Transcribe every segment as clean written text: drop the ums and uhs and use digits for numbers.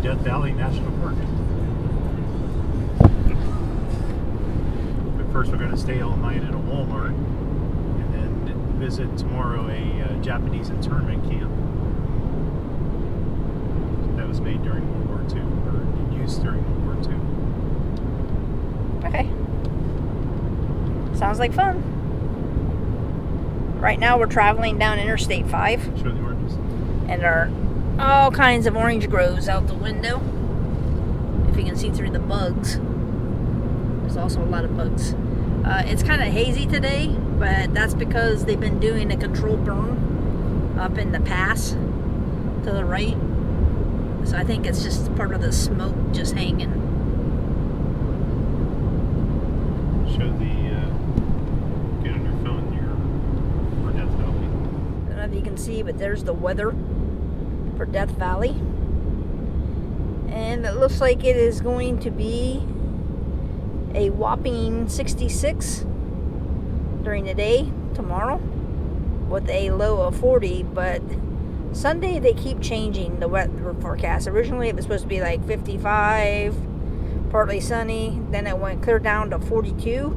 Death Valley National Park. But first we're going to stay all night at a Walmart and then visit tomorrow a Japanese internment camp that was made during World War II, or used during World War II. Okay. Sounds like fun. Right now we're traveling down Interstate 5. Show the oranges. And there are all kinds of orange groves out the window. If you can see through the bugs. There's also a lot of bugs. It's kind of hazy today, but that's because they've been doing a controlled burn up in the pass to the right. So I think it's just part of the smoke just hanging. Show the, get on your phone here for Death Valley. I don't know if you can see, but there's the weather for Death Valley. And it looks like it is going to be a whopping 66 during the day tomorrow with a low of 40, but Sunday they keep changing the weather forecast. Originally it was supposed to be like 55, partly sunny, then it went clear down to 42.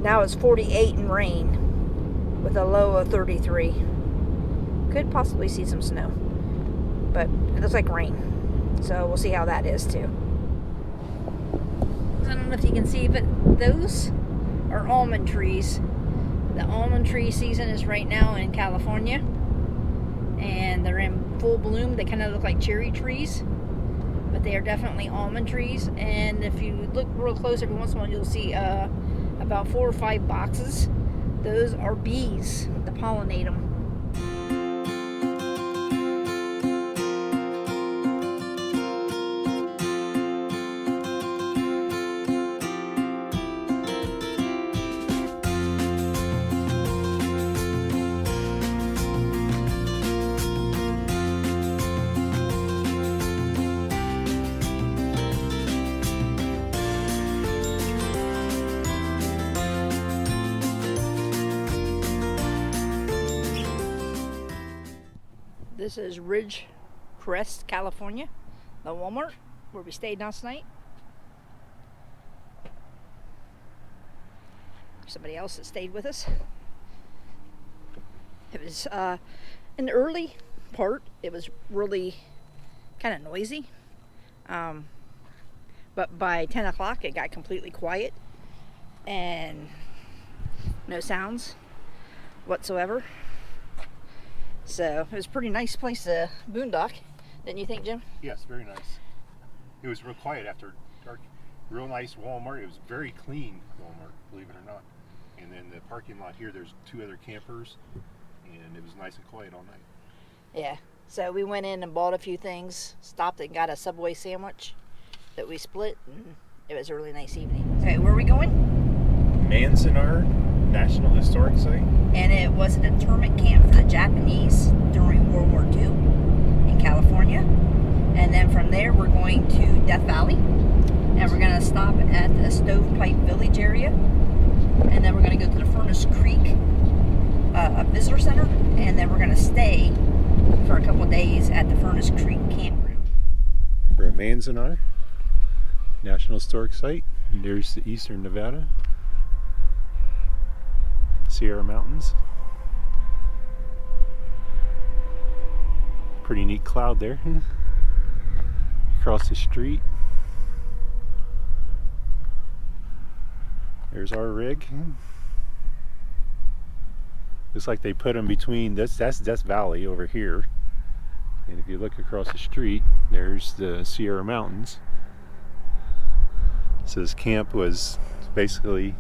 Now it's 48 and rain with a low of 33. Could possibly see some snow, but it looks like rain, so we'll see how that is too. I don't know if you can see, but those are almond trees. The almond tree season is right now in California, and they're in full bloom. They kind of look like cherry trees, but they are definitely almond trees. And if you look real close every once in a while, you'll see about 4 or 5 boxes. Those are bees that pollinate them. This is Rivercrest, California, the Walmart where we stayed last night. Somebody else that stayed with us. It was in the early part, it was really kind of noisy. But by 10 o'clock, it got completely quiet and no sounds whatsoever. So it was a pretty nice place to boondock, didn't you think, Jim? Yes, very nice. It was real quiet after dark. Real nice Walmart. It was very clean Walmart, believe it or not. And then the parking lot here, there's 2 other campers, and it was nice and quiet all night. Yeah. So we went in and bought a few things, stopped and got a Subway sandwich that we split, and it was a really nice evening. Okay, where are we going? Manzanar National Historic Site. And it was an internment camp for the Japanese during World War II in California. And then from there we're going to Death Valley, and we're going to stop at the Stovepipe Village area, and then we're going to go to the Furnace Creek Visitor Center, and then we're going to stay for a couple days at the Furnace Creek Campground. We're at Manzanar National Historic Site. And there's the eastern Nevada Sierra Mountains. Pretty neat cloud there. Across the street. There's our rig. Looks like they put them between that's Death Valley over here. And if you look across the street, there's the Sierra Mountains. So this camp was basically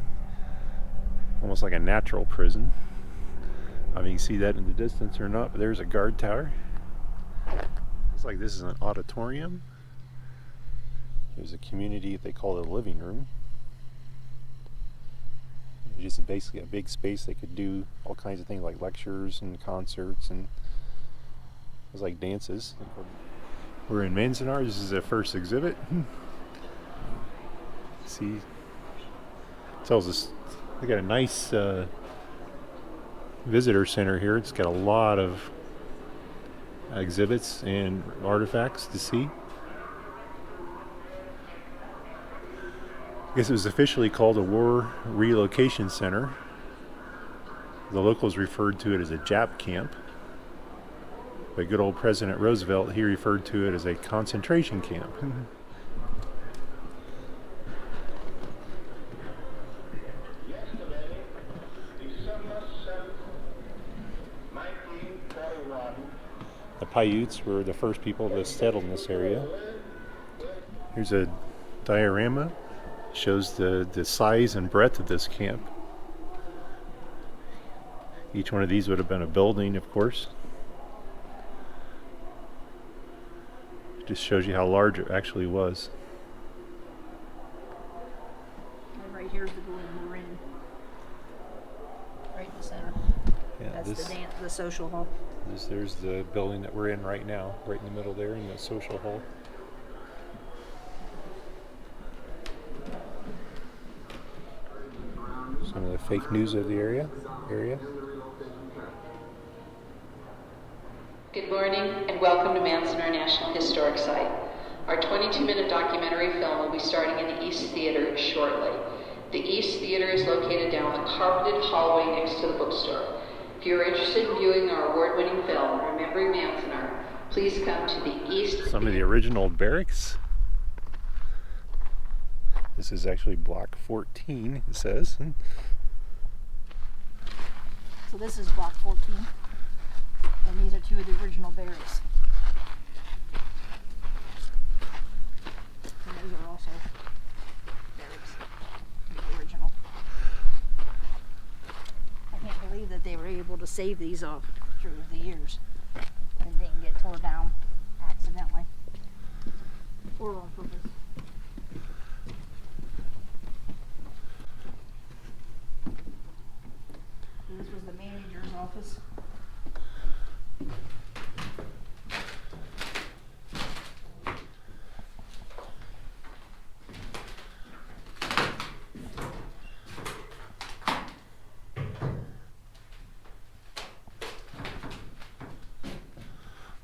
almost like a natural prison. I mean, you can see that in the distance or not, but there's a guard tower. Looks like this is an auditorium. There's a community they call it a living room. It's just basically a big space they could do all kinds of things like lectures and concerts, and it was like dances. We're in Manzanar. This is the first exhibit. See, tells us they got a nice visitor center here. It's got a lot of exhibits and artifacts to see. I guess it was officially called a War Relocation Center. The locals referred to it as a Jap camp. But good old President Roosevelt, he referred to it as a concentration camp. The Paiutes were the first people that settled in this area. Here's a diorama. Shows the size and breadth of this camp. Each one of these would have been a building, of course. It just shows you how large it actually was. And right here's the building we're in. Right in the center. Yeah, That's the social hall. There's the building that we're in right now, right in the middle there in the social hall. Some of the fake news of the area. Good morning and welcome to Manzanar National Historic Site. Our 22-minute documentary film will be starting in the East Theater shortly. The East Theater is located down the carpeted hallway next to the bookstore. If you are interested in viewing our award-winning film, Remembering Manzanar, please come to the East Some of the original barracks. This is actually block 14, it says. So this is block 14. And these are two of the original barracks. And those are also barracks. The original. I can't believe that they were able to save these off through the years and didn't get tore down accidentally or on purpose. This was the manager's office.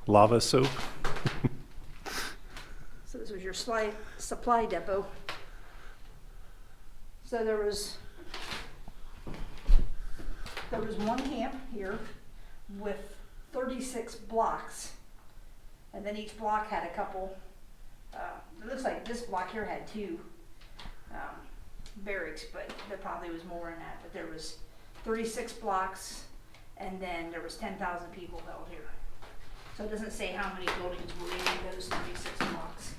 Lava soap. So this was your supply depot. So there was one camp here with 36 blocks, and then each block had a couple. It looks like this block here had two barracks, but there probably was more in that. But there was 36 blocks, and then there was 10,000 people held here. So it doesn't say how many buildings were in those 36 blocks.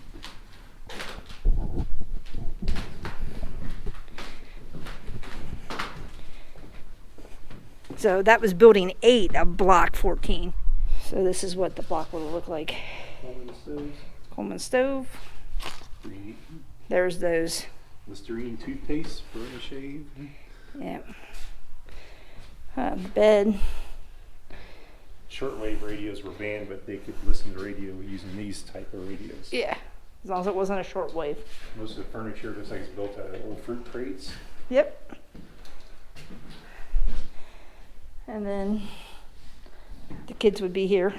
So that was building 8 of block 14. So this is what the block would look like. Coleman stove. There's those. Listerine toothpaste for a shave. Yeah. Bed. Shortwave radios were banned, but they could listen to radio using these type of radios. Yeah. As long as it wasn't a shortwave. Most of the furniture looks like it's built out of old fruit crates. Yep. And then the kids would be here.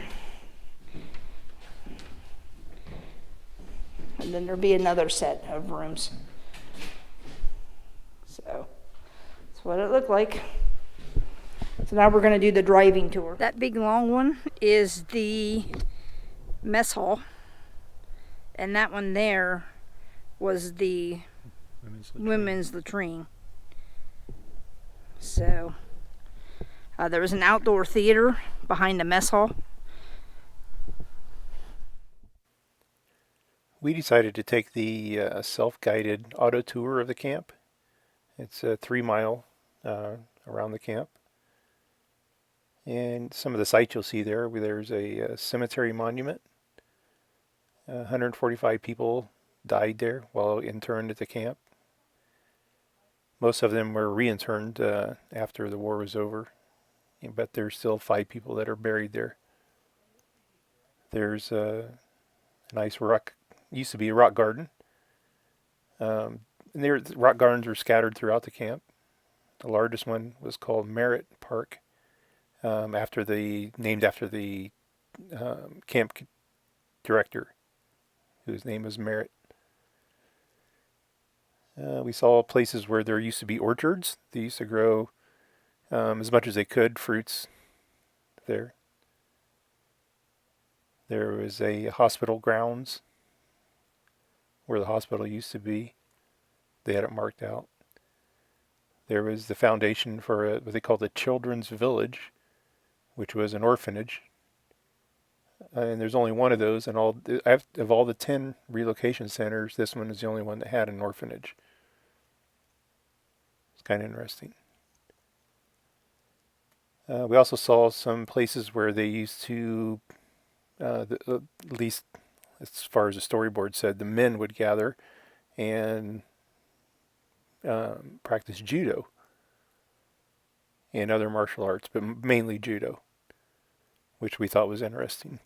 And then there'd be another set of rooms. So that's what it looked like. So now we're going to do the driving tour. That big long one is the mess hall. And that one there was the women's latrine. So there was an outdoor theater behind the mess hall. We decided to take the self-guided auto tour of the camp. It's a 3-mile around the camp. And some of the sites you'll see there's a cemetery monument. 145 people died there while interned at the camp. Most of them were re-interned after the war was over, but there's still 5 people that are buried there. There's a nice rock, used to be a rock garden. And rock gardens are scattered throughout the camp. The largest one was called Merritt Park, named after the camp director, whose name was Merritt. We saw places where there used to be orchards. They used to grow as much as they could fruits there. There was a hospital grounds where the hospital used to be. They had it marked out. There was the foundation for what they called the Children's Village, which was an orphanage. And there's only one of those, and of all the 10 relocation centers, this one is the only one that had an orphanage. It's kind of interesting. We also saw some places where they used to, at least as far as the storyboard said, the men would gather and practice judo and other martial arts, but mainly judo, which we thought was interesting.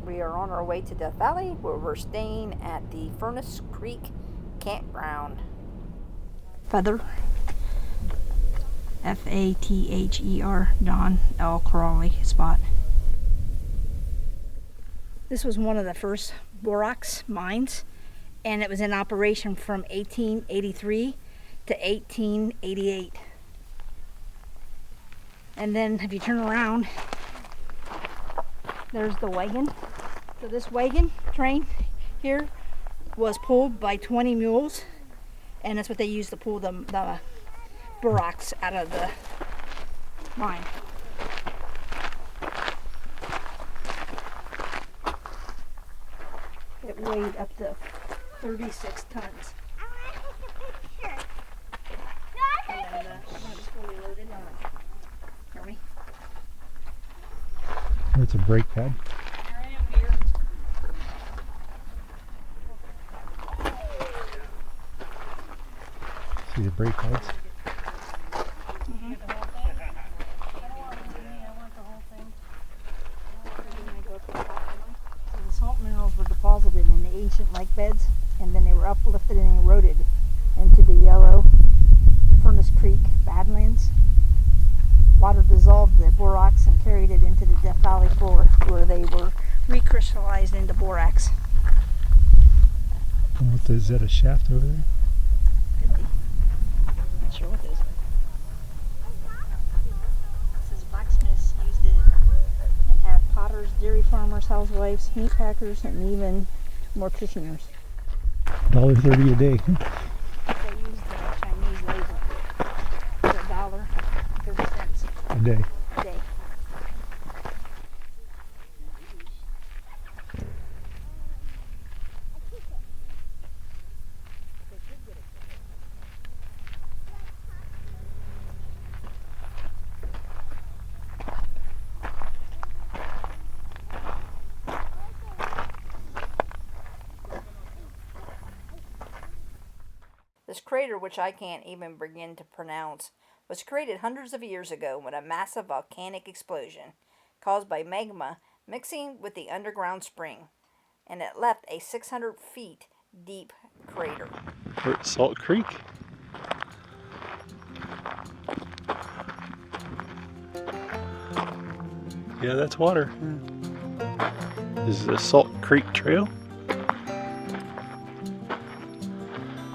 We are on our way to Death Valley, where we're staying at the Furnace Creek Campground. Feather. Father, Don L. Crawley spot. This was one of the first borax mines, and it was in operation from 1883 to 1888. And then if you turn around, there's the wagon. So this wagon train here was pulled by 20 mules, and that's what they used to pull the borax out of the mine. It weighed up to 36 tons. And then when it was fully loaded, hear me? It's a brake pad. See the brake pads? Mm-hmm. The salt minerals were deposited in the ancient lake beds, and then they were uplifted and eroded into the yellow Furnace Creek Badlands. Water dissolved the borax and carried it into the Death Valley floor, where they were recrystallized into borax. Is that a shaft over there? Could be. Not sure what those are. It says blacksmiths used it and have potters, dairy farmers, housewives, meat packers, and even morticians. $1.30 a day. They used the Chinese label. It's $1.30 A day. a day. This crater, which I can't even begin to pronounce, was created hundreds of years ago when a massive volcanic explosion caused by magma mixing with the underground spring, and it left a 600 feet deep crater. We're at Salt Creek. Yeah, that's water. This is the Salt Creek Trail.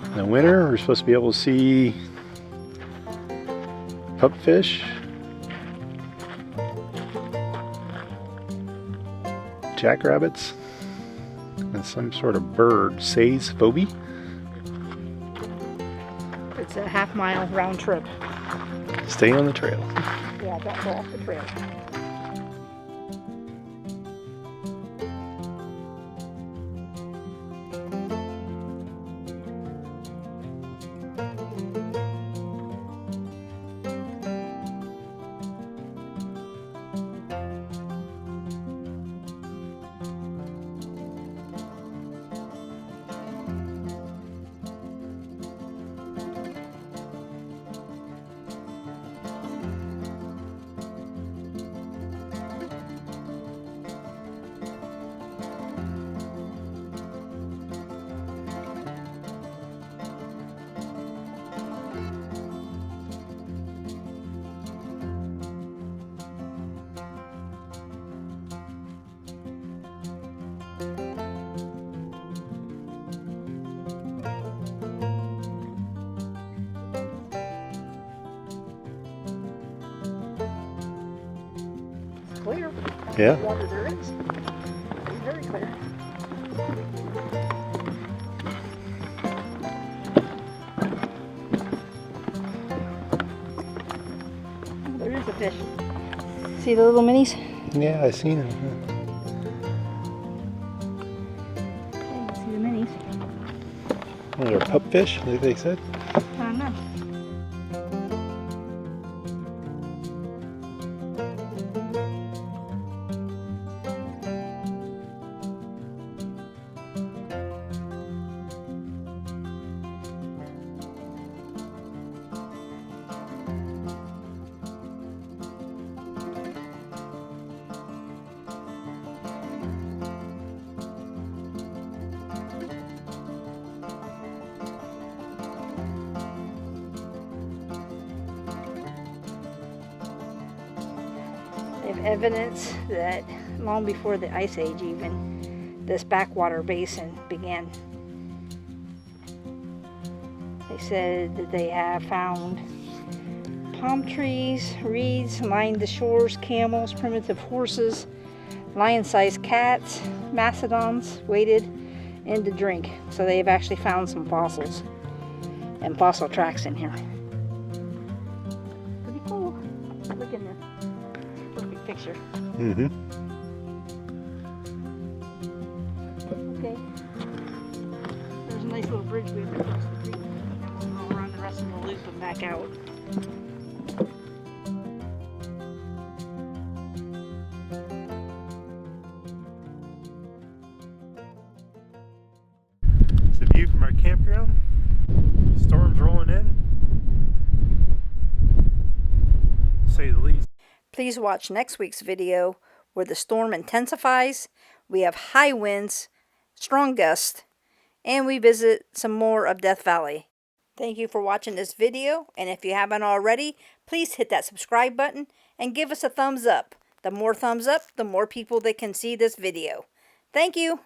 In the winter, we're supposed to be able to see pupfish, jackrabbits, and some sort of bird, Say's phobie. It's a half-mile round trip. Stay on the trail. Yeah, don't go off the trail. clear. Yeah. Water there is. It's very clear. There is a fish. See the little minis? Yeah, I seen him. Okay, see the minis. Oh, they're pupfish, like they said. I don't know. They have evidence that long before the Ice Age even, this backwater basin began. They said that they have found palm trees, reeds lined the shores, camels, primitive horses, lion-sized cats, mastodons waded in to drink. So they've actually found some fossils and fossil tracks in here. Pretty cool. Look in there. Perfect picture. Mm-hmm. Okay. There's a nice little bridge we have across the creek. We'll go around the rest of the loop and back out. It's a view from our campground. Storm's rolling in. To say the least. Please watch next week's video where the storm intensifies, we have high winds, strong gusts, and we visit some more of Death Valley. Thank you for watching this video, and if you haven't already, please hit that subscribe button and give us a thumbs up. The more thumbs up, the more people that can see this video. Thank you.